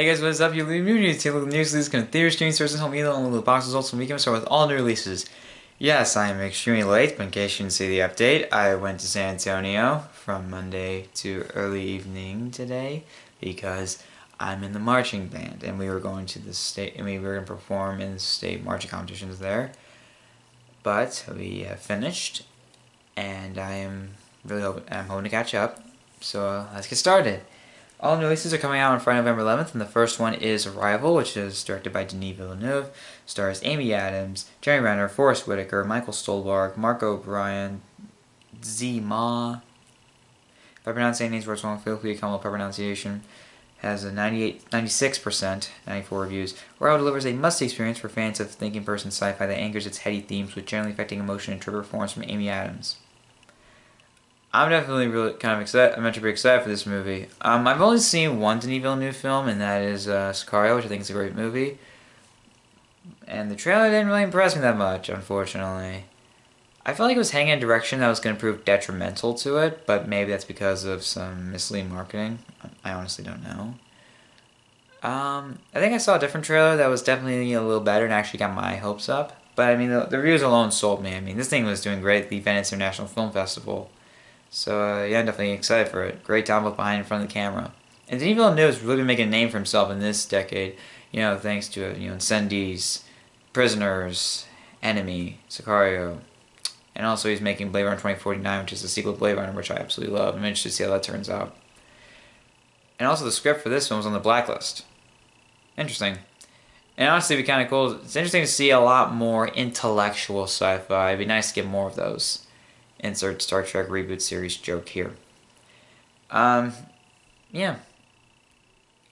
Hey guys, what is up? You're Lee Moody. Take a look at the news release, kind of theory streaming sources, help me along with the box results from the weekend. Start with all new releases. Yes, I am extremely late, but in case you didn't see the update, I went to San Antonio from Monday to early evening today because I'm in the marching band and we were going to the state, and we were going to perform in the state marching competitions there. But we finished, and I'm hoping to catch up. So let's get started. All new releases are coming out on Friday, November 11th, and the first one is Arrival, which is directed by Denis Villeneuve, stars Amy Adams, Jeremy Renner, Forest Whitaker, Michael Stolberg, Mark O'Brien, Zima. If I pronounce any of these words wrong, feel free to comment with pronunciation. Has a 96%, 94 reviews. Arrival delivers a must-see experience for fans of thinking person sci-fi that anchors its heady themes with generally affecting emotion and trigger performance from Amy Adams. I'm definitely really kind of excited. I'm actually pretty excited for this movie. I've only seen one Denis Villeneuve film, and that is Sicario, which I think is a great movie. And the trailer didn't really impress me that much, unfortunately. I felt like it was hanging in a direction that was going to prove detrimental to it, but maybe that's because of some misleading marketing. I honestly don't know. I think I saw a different trailer that was definitely a little better and actually got my hopes up. But I mean, the reviews alone sold me. I mean, this thing was doing great at the Venice International Film Festival. So yeah, I'm definitely excited for it. Great talent both behind and in front of the camera. And Denis Villeneuve has really been making a name for himself in this decade. You know, thanks to Incendies, Prisoners, Enemy, Sicario, and also he's making Blade Runner 2049, which is a sequel to Blade Runner, which I absolutely love. I'm interested to see how that turns out. And also the script for this film is on the blacklist. Interesting. And honestly, it'd be kind of cool. It's interesting to see a lot more intellectual sci-fi. It'd be nice to get more of those. Insert Star Trek reboot series joke here. Yeah.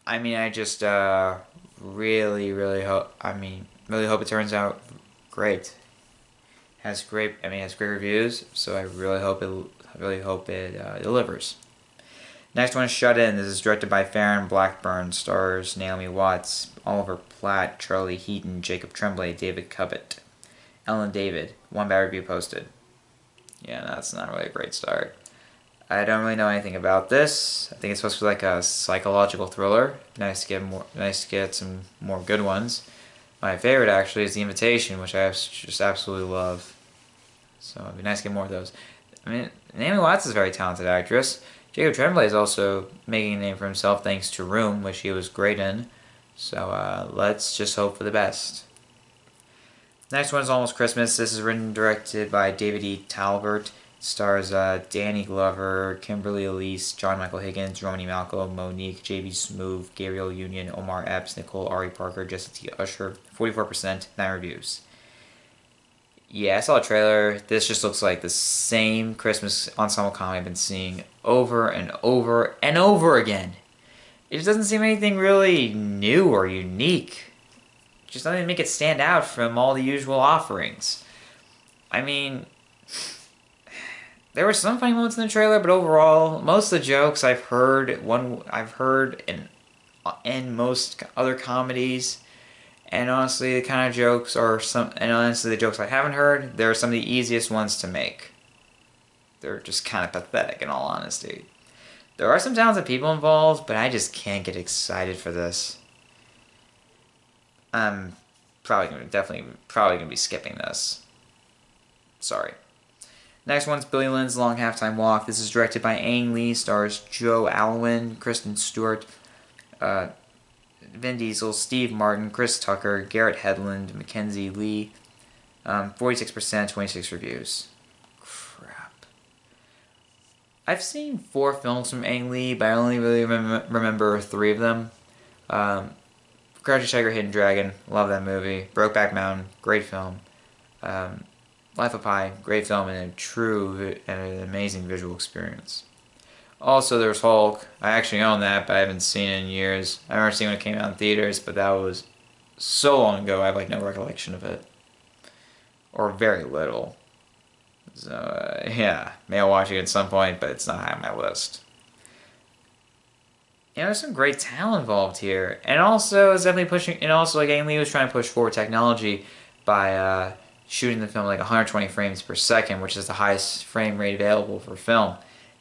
I mean, I just really hope. Really hope it turns out great. Has great reviews. So I really hope it delivers. Next one is Shut In. This is directed by Farron Blackburn. Stars Naomi Watts, Oliver Platt, Charlie Heaton, Jacob Tremblay, David Cubbett, Ellen David. One bad review posted. Yeah, that's not really a great start. I don't really know anything about this. I think it's supposed to be like a psychological thriller. Nice to get some more good ones. My favorite actually is The Invitation, which I just absolutely love. So it'd be nice to get more of those. I mean, Naomi Watts is a very talented actress. Jacob Tremblay is also making a name for himself thanks to Room, which he was great in. So let's just hope for the best. Next one is Almost Christmas. This is written and directed by David E. Talbert. It stars Danny Glover, Kimberly Elise, John Michael Higgins, Romany Malco, Monique, J.B. Smoove, Gabriel Union, Omar Epps, Nicole Ari Parker, Jessica Usher. 44%, 9 reviews. Yeah, I saw a trailer. This just looks like the same Christmas ensemble comedy I've been seeing over and over and over again. It just doesn't seem anything really new or unique. Just nothing to make it stand out from all the usual offerings. I mean, there were some funny moments in the trailer, but overall, most of the jokes I've heard in most other comedies, and honestly, the kind of jokes the jokes I haven't heard, they're some of the easiest ones to make. They're just kind of pathetic, in all honesty. There are some talented people involved, but I just can't get excited for this. I'm probably gonna be skipping this. Sorry. Next one's Billy Lynn's Long Halftime Walk. This is directed by Ang Lee, stars Joe Alwyn, Kristen Stewart, Vin Diesel, Steve Martin, Chris Tucker, Garrett Hedlund, Mackenzie Lee. 46%, 26 reviews. Crap. I've seen 4 films from Ang Lee, but I only really remember 3 of them. Crouching Tiger, Hidden Dragon, love that movie. Brokeback Mountain, great film. Life of Pi, great film and an amazing visual experience. Also, there's Hulk. I actually own that, but I haven't seen it in years. I remember seeing when it came out in theaters, but that was so long ago. I have like no recollection of it, or very little. So yeah, may I'll watch it at some point, but it's not high on my list. There's some great talent involved here, and also it's definitely pushing. And also, like Ang Lee was trying to push forward technology by shooting the film like 120 frames per second, which is the highest frame rate available for film,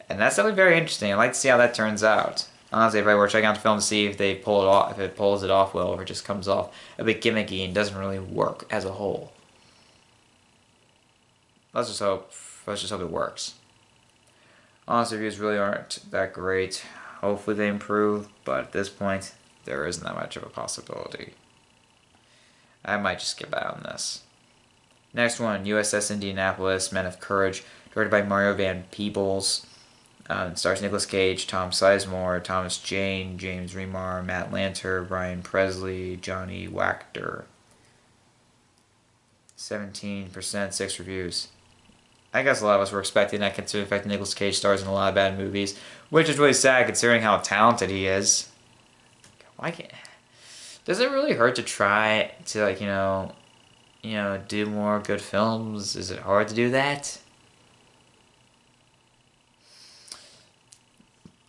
and that's definitely very interesting. I'd like to see how that turns out. Honestly, if I were checking out the film to see if they pull it off, if it pulls it off well, or if it just comes off a bit gimmicky and doesn't really work as a whole. Let's just hope. Let's just hope it works. Honestly, reviews really aren't that great. Hopefully they improve, but at this point, there isn't that much of a possibility. I might just skip out on this. Next one, USS Indianapolis, Men of Courage, directed by Mario Van Peebles. Stars Nicolas Cage, Tom Sizemore, Thomas Jane, James Remar, Matt Lanter, Brian Presley, Johnny Wachter. 17%, 6 reviews. I guess a lot of us were expecting that, considering the fact that Nicolas Cage stars in a lot of bad movies, which is really sad considering how talented he is. Why can't? Does it really hurt to try to, like, do more good films? Is it hard to do that?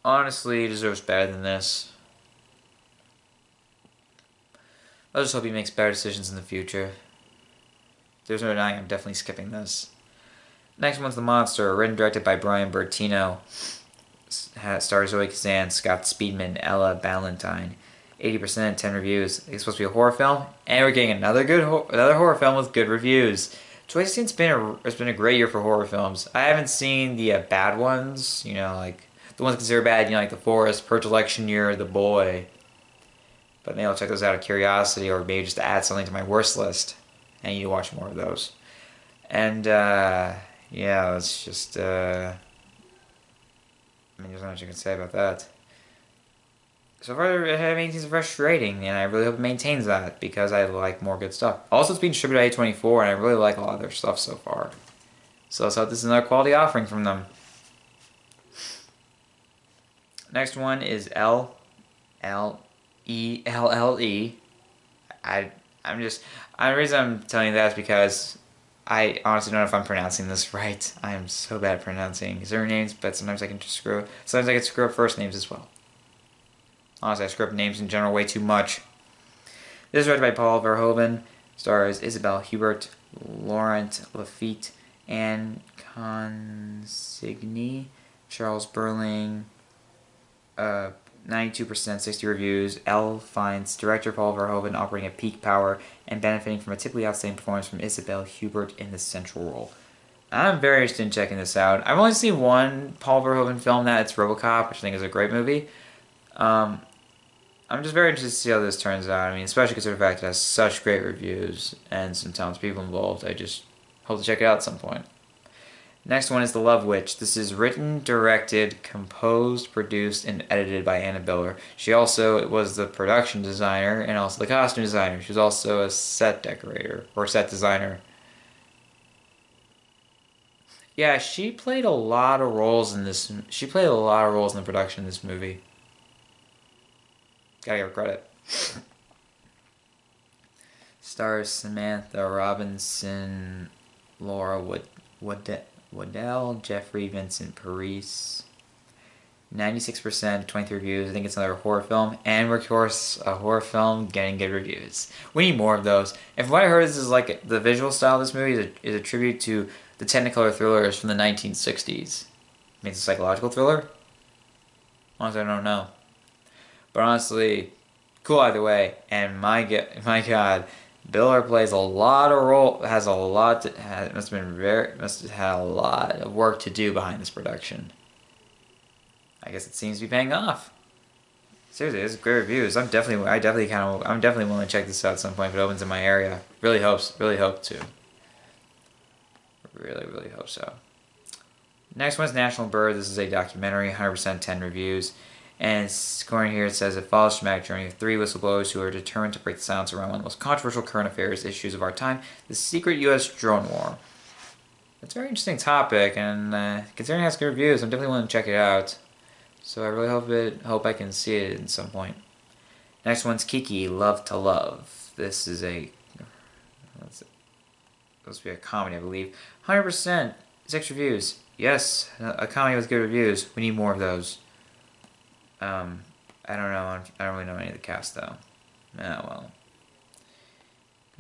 Honestly, he deserves better than this. I just hope he makes better decisions in the future. There's no denying I'm definitely skipping this. Next one's The Monster, written and directed by Brian Bertino. Stars Zoe Kazan, Scott Speedman, Ella Ballantine. 80%, 10 reviews. It's supposed to be a horror film, and we're getting another horror film with good reviews. 2016's been a great year for horror films. I haven't seen the bad ones, like the ones considered bad, like The Forest, Purge Election Year, The Boy. But maybe I'll check those out of curiosity, or maybe just to add something to my worst list. And you watch more of those. And yeah, it's just there's not much you can say about that. So far, it maintains a fresh rating, and I really hope it maintains that, because I like more good stuff. Also, it's being distributed by A24, and I really like a lot of their stuff so far. So let's hope this is another quality offering from them. Next one is L-E-L-L-E. The reason I'm telling you that is because I honestly don't know if I'm pronouncing this right. I am so bad at pronouncing surnames, but sometimes I can screw up first names as well. Honestly, I screw up names in general way too much. This is directed by Paul Verhoeven. Stars Isabelle Hubert, Laurent Lafitte, Anne Consigny, Charles Berling. 92%, 60 reviews. Elle finds director Paul Verhoeven operating at peak power and benefiting from a typically outstanding performance from Isabelle Hubert in the central role. I'm very interested in checking this out. I've only seen one Paul Verhoeven film, it's RoboCop, which I think is a great movie. I'm just very interested to see how this turns out. I mean, especially considering the fact it has such great reviews and some talented people involved. I just hope to check it out at some point. Next one is The Love Witch. This is written, directed, composed, produced, and edited by Anna Biller. She also was the production designer and also the costume designer. She was also a set decorator, or set designer. Yeah, she played a lot of roles in this. She played a lot of roles in the production of this movie. Gotta give her credit. Stars Samantha Robinson, Laura Waddell, Jeffrey Vincent Parise. 96%, 23 reviews. I think it's another horror film. And we're, of course, a horror film getting good reviews. We need more of those. And from what I heard, this is like the visual style of this movie is a tribute to the Technicolor thrillers from the 1960s. I mean, it's a psychological thriller? Honestly, I don't know. But honestly, cool either way. And my God, Biller plays a lot of role. Must have had a lot of work to do behind this production. I guess it seems to be paying off. Seriously, this is great reviews. I'm definitely willing to check this out at some point if it opens in my area. Really hope to. Really hope so. Next one's National Bird. This is a documentary, 100% 10 reviews. And scoring here, it says it follows the dramatic journey of 3 whistleblowers who are determined to break the silence around one of the most controversial current affairs issues of our time, the secret U.S. drone war. It's a very interesting topic, and considering it has good reviews, I'm definitely willing to check it out. So I really hope I can see it at some point. Next one's Kiki, Love to Love. This is supposed to be a comedy, I believe. 100%, 6 reviews. Yes, a comedy with good reviews. We need more of those. I don't know. I don't really know any of the cast though. Well.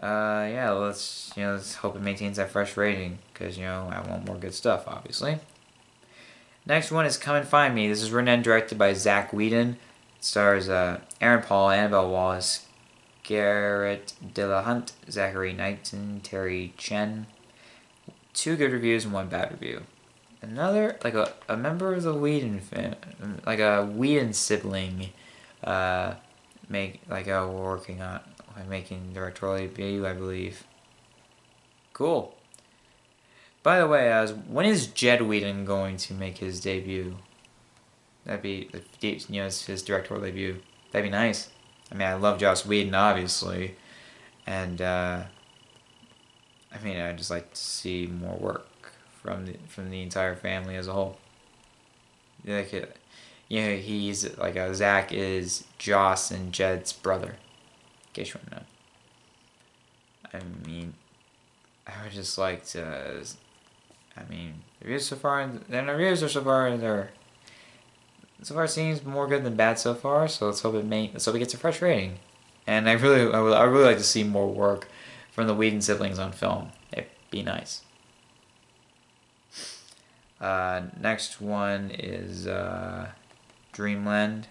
Yeah. Let's hope it maintains that fresh rating because I want more good stuff, obviously. Next one is Come and Find Me. This is written and directed by Zach Whedon. Stars Aaron Paul, Annabelle Wallace, Garrett Dillahunt, Zachary Knighton, Terry Chen. 2 good reviews and 1 bad review. Another, like a member of the Whedon like a Whedon sibling, working on making directorial debut, I believe. Cool. By the way, when is Jed Whedon going to make his debut? That'd be, his directorial debut. That'd be nice. I mean, I love Joss Whedon, obviously, and I'd just like to see more work from the entire family as a whole. Like, he's like Zach is Joss and Jed's brother. In case you want to know. I mean, I would just like to. The reviews so far seems more good than bad so far. So let's hope it gets a fresh rating. And I really like to see more work from the Whedon siblings on film. It'd be nice. Next one is Dreamland,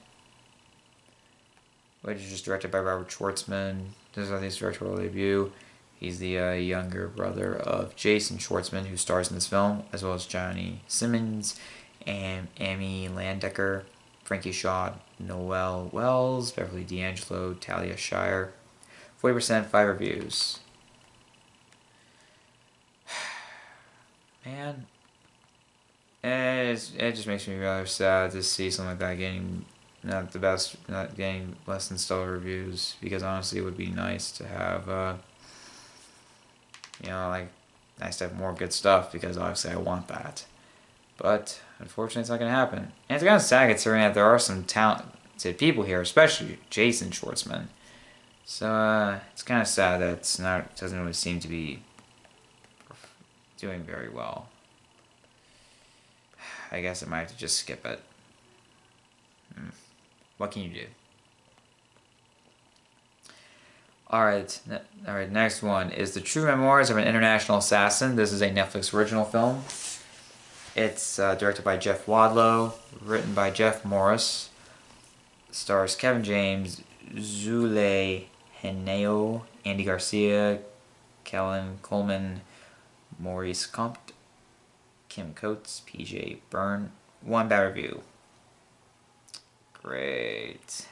which is just directed by Robert Schwartzman. This is his directorial debut. He's the younger brother of Jason Schwartzman, who stars in this film, as well as Johnny Simmons and Amy Landecker, Frankie Shaw, Noel Wells, Beverly D'Angelo, Talia Shire. 40%, 5 reviews. Man, it just makes me rather sad to see something like that not getting less than stellar reviews, because honestly it would be nice to have nice to have more good stuff, because obviously I want that. But unfortunately it's not going to happen. And it's kind of sad considering that there are some talented people here, especially Jason Schwartzman. So it's kind of sad that it doesn't really seem to be doing very well. I guess I might have to just skip it. What can you do? Alright, next one is The True Memoirs of an International Assassin. This is a Netflix original film. It's directed by Jeff Wadlow, written by Jeff Morris. Stars Kevin James, Zule Henao, Andy Garcia, Kellen Coleman, Maurice Comte, Kim Coates, PJ Byrne. 1 bad review. Great.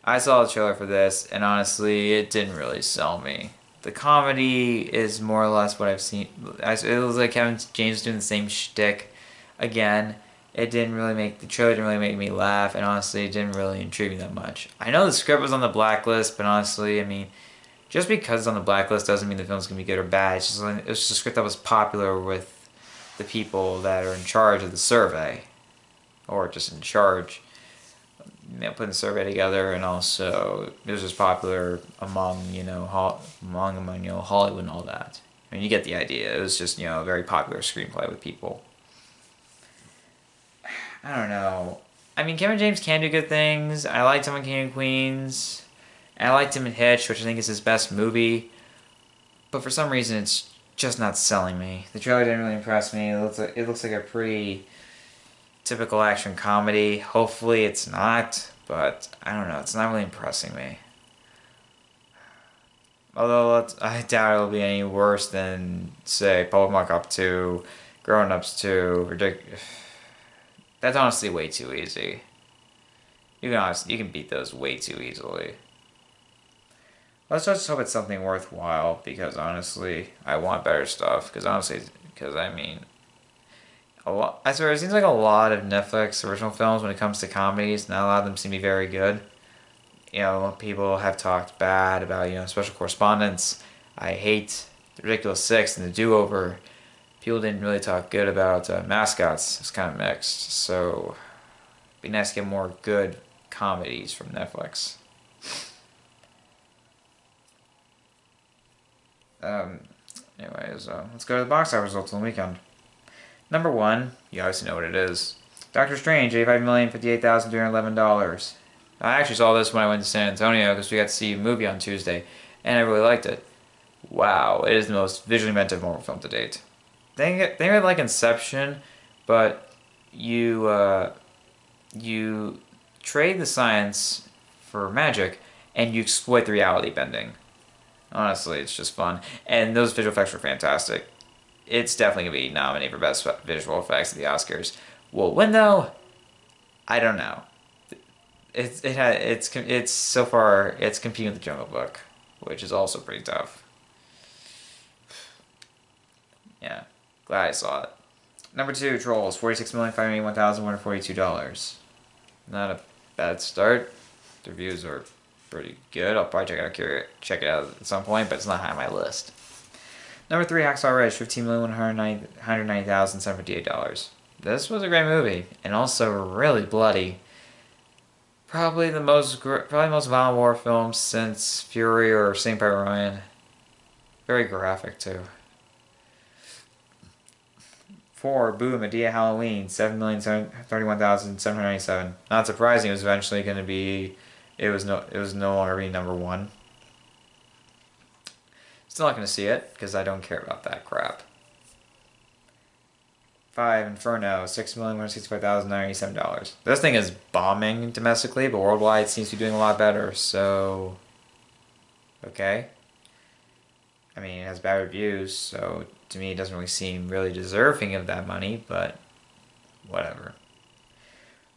I saw the trailer for this, and honestly, it didn't really sell me. The comedy is more or less what I've seen. It was like Kevin James doing the same shtick again. The trailer didn't really make me laugh, and honestly, it didn't really intrigue me that much. I know the script was on the blacklist, but honestly, just because it's on the blacklist doesn't mean the film's gonna be good or bad. It's just a script that was popular with the people that are in charge of the survey, or just in charge, putting the survey together, and also it was just popular among Hollywood and all that. You get the idea. It was just a very popular screenplay with people. I don't know. Kevin James can do good things. I liked him in King of Queens. And I liked him in Hitch, which I think is his best movie. But for some reason, it's just not selling me. The trailer didn't really impress me. It looks like a pretty typical action comedy. Hopefully it's not, but I don't know. It's not really impressing me. Although I doubt it'll be any worse than, say, Public Mock Up 2, Grown Ups 2, That's honestly way too easy. You can beat those way too easily. Let's just hope it's something worthwhile, because honestly, I want better stuff. It seems like a lot of Netflix original films, when it comes to comedies, not a lot of them seem to be very good. People have talked bad about, Special Correspondence. I hate The Ridiculous Six and The Do-Over. People didn't really talk good about Mascots. It's kind of mixed. So, it'd be nice to get more good comedies from Netflix. Anyways, let's go to the box office results on the weekend. Number 1, you obviously know what it is. Doctor Strange, $85,058,311. I actually saw this when I went to San Antonio, because we got to see a movie on Tuesday, and I really liked it. Wow, it is the most visually inventive Marvel film to date. They like Inception, but you trade the science for magic, and you exploit the reality bending. Honestly, it's just fun. And those visual effects were fantastic. It's definitely going to be nominated for Best Visual Effects at the Oscars. Will it win, though? I don't know. It's so far it's competing with the Jungle Book, which is also pretty tough. Yeah, glad I saw it. Number 2, Trolls, $46,581,142. Not a bad start. The reviews are pretty good. I'll probably check it out at some point, but it's not high on my list. Number 3, Hacksaw Ridge, $15,190,758. This was a great movie, and also really bloody. Probably the most violent war film since Fury or Saving Private Ryan. Very graphic too. 4, Boo Madea Halloween, 7,031,797. Not surprising, it was eventually going to be. It was no longer being number 1. Still not going to see it because I don't care about that crap. 5, Inferno, $6,165,987. This thing is bombing domestically, but worldwide it seems to be doing a lot better, so... Okay. I mean, it has bad reviews, so to me it doesn't really seem really deserving of that money, but whatever.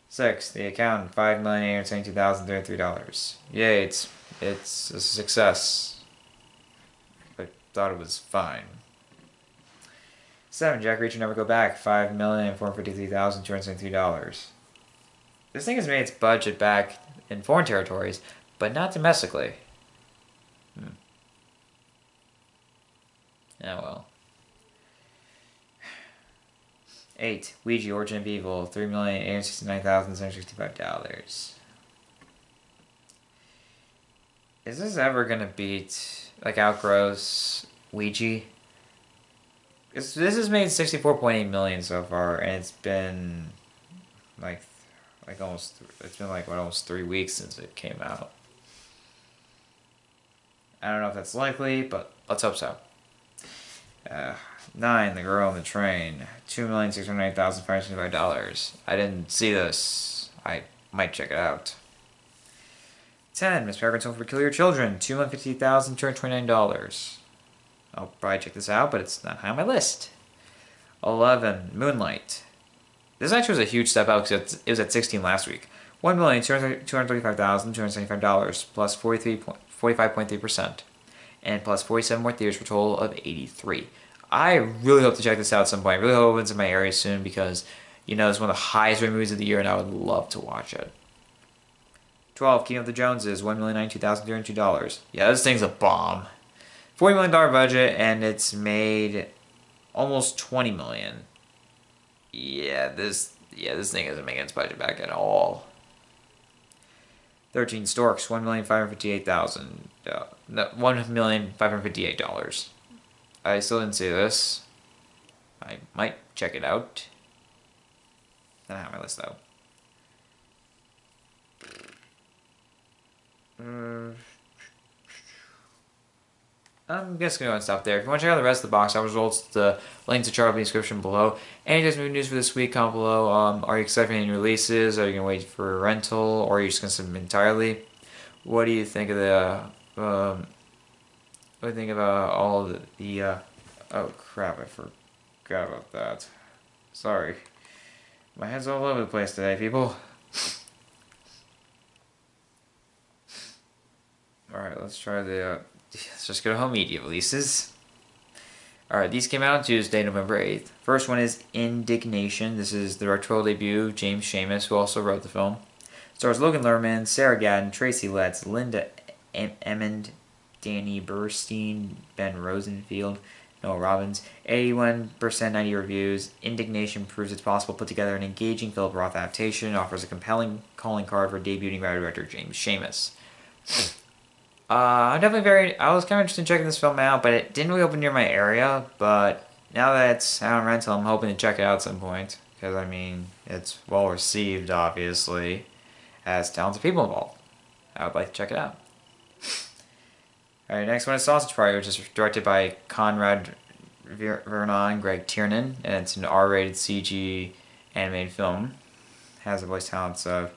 6, The Accountant, $5,872,033. Yay, it's a success. I thought it was fine. 7, Jack Reacher Never Go Back, $5,453,273. This thing has made its budget back in foreign territories, but not domestically. Yeah, well. 8, Ouija Origin of Evil, $3,869,765. Is this ever gonna beat, like, outgross Ouija? This has made $64.8 million so far, and it's been almost 3 weeks since it came out. I don't know if that's likely, but let's hope so. 9, The Girl on the Train, $2,698,575. I didn't see this. I might check it out. 10, Miss Peregrine's Home for Peculiar Children, $2,058,229. I'll probably check this out, but it's not high on my list. 11, Moonlight. This actually was a huge step up because it was at 16 last week. $1,235,275 plus 45.3%, and plus 47 more theaters for a total of 83. I really hope to check this out at some point. I really hope it opens in my area soon because, you know, it's one of the highest rated movies of the year, and I would love to watch it. 12, Kingdom of the Joneses, $1,092,302. Yeah, this thing's a bomb. $40 million budget, and it's made almost $20 million. Yeah, this thing isn't making its budget back at all. 13, Storks, $1,558,000. No, $1,558,000. I still didn't see this. I might check it out. I don't have my list though. I'm just going to go and stop there. If you want to check out the rest of the box office results, the links to chart will be in the description below. Any guys movie news for this week, comment below. Are you excited for any releases? Are you going to wait for a rental? Or are you just going to skip them entirely? What do you think of the... what do you think about all of the oh crap, I forgot about that. Sorry. My head's all over the place today, people. Alright, let's try the... let's just go to home media releases. Alright, these came out on Tuesday, November 8th. First one is Indignation. This is the directorial debut of James Schamus, who also wrote the film. Stars Logan Lerman, Sarah Gadon, Tracy Letts, Linda Emmond, Danny Burstein, Ben Rosenfield, Noah Robbins. 81% 90 reviews. Indignation proves it's possible to put together an engaging Philip Roth adaptation and offers a compelling calling card for debuting writer director James Schamus. I was kind of interested in checking this film out, but it didn't really open near my area. But now that it's out on rental, I'm hoping to check it out at some point. Because, I mean, it's well received, obviously. Has talented people involved. I would like to check it out. Alright, next one is Sausage Party, which is directed by Conrad Vernon, Greg Tiernan. And it's an R-rated CG animated film. Has the voice talents of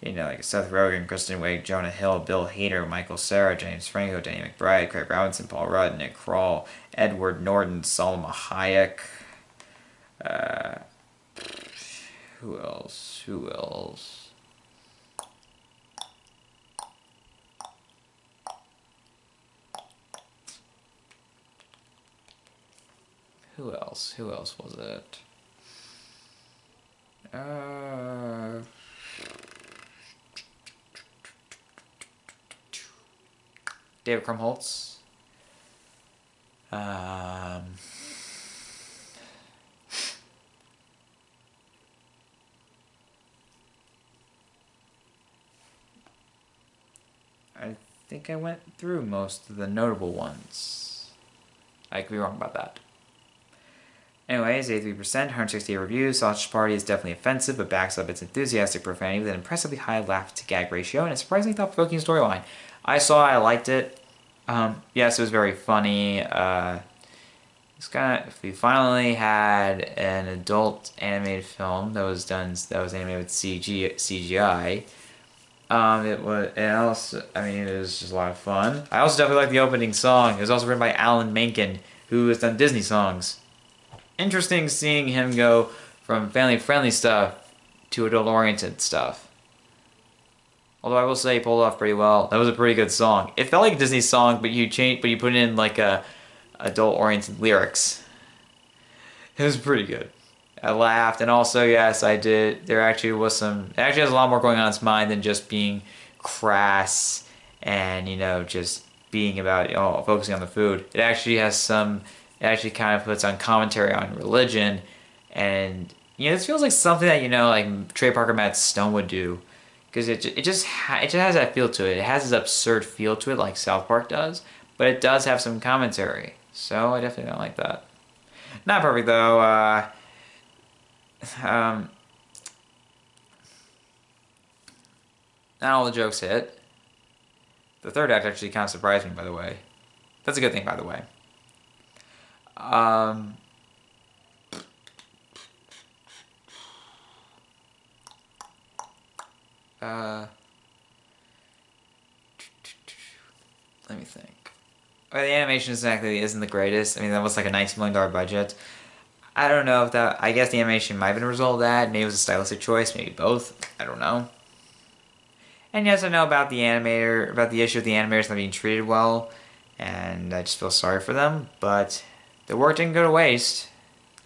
You know, like Seth Rogen, Kristen Wiig, Jonah Hill, Bill Hader, Michael Cera, James Franco, Danny McBride, Craig Robinson, Paul Rudd, Nick Kroll, Edward Norton, Salma Hayek. Who else? Who else? Who else? Who else was it? David Krumholtz. I think I went through most of the notable ones. I could be wrong about that. Anyways, 83%, 168 reviews. Sausage Party is definitely offensive, but backs up its enthusiastic profanity with an impressively high laugh-to-gag ratio and a surprisingly thought-provoking storyline. I liked it. Yes, it was very funny. We finally had an adult animated film that was animated with CGI. It was just a lot of fun. I also definitely liked the opening song. It was also written by Alan Menken, who has done Disney songs. Interesting seeing him go from family-friendly stuff to adult-oriented stuff. Although I will say he pulled it off pretty well. That was a pretty good song. It felt like a Disney song, but you put in like a adult-oriented lyrics. It was pretty good. I laughed, and also, yes, I did. There actually was some. It actually has a lot more going on in its mind than just being crass and just being about focusing on the food. It actually has some. It actually kind of puts on commentary on religion, and this feels like something that like Trey Parker, Matt Stone would do, because it just has that feel to it. It has this absurd feel to it, like South Park does, but it does have some commentary. So I definitely don't like that. Not perfect though. Not all the jokes hit. The third act actually kind of surprised me, by the way. That's a good thing, by the way. Let me think. Well, the animation isn't the greatest. I mean, that was like a $19 million budget. I don't know if that. I guess the animation might have been a result of that. Maybe it was a stylistic choice. Maybe both. I don't know. And yes, I know about the issue of the animators not being treated well, and I just feel sorry for them. But the work didn't go to waste.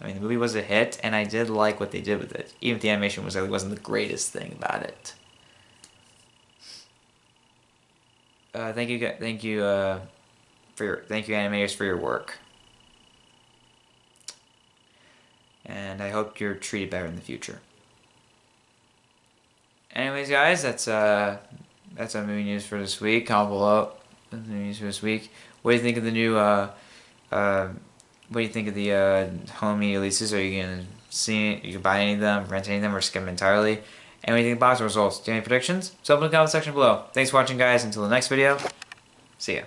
I mean, the movie was a hit, and I did like what they did with it, even if the animation wasn't the greatest thing about it. Thank you animators for your work, and I hope you're treated better in the future. Anyways, guys, that's our movie news for this week. Comment below the movie news for this week. What do you think of the new? What do you think of the home media releases? Are you gonna see it? You can buy any of them, rent any of them, or skip them entirely? And what do you think of box results? Do you have any predictions? So, in the comment section below. Thanks for watching, guys. Until the next video. See ya.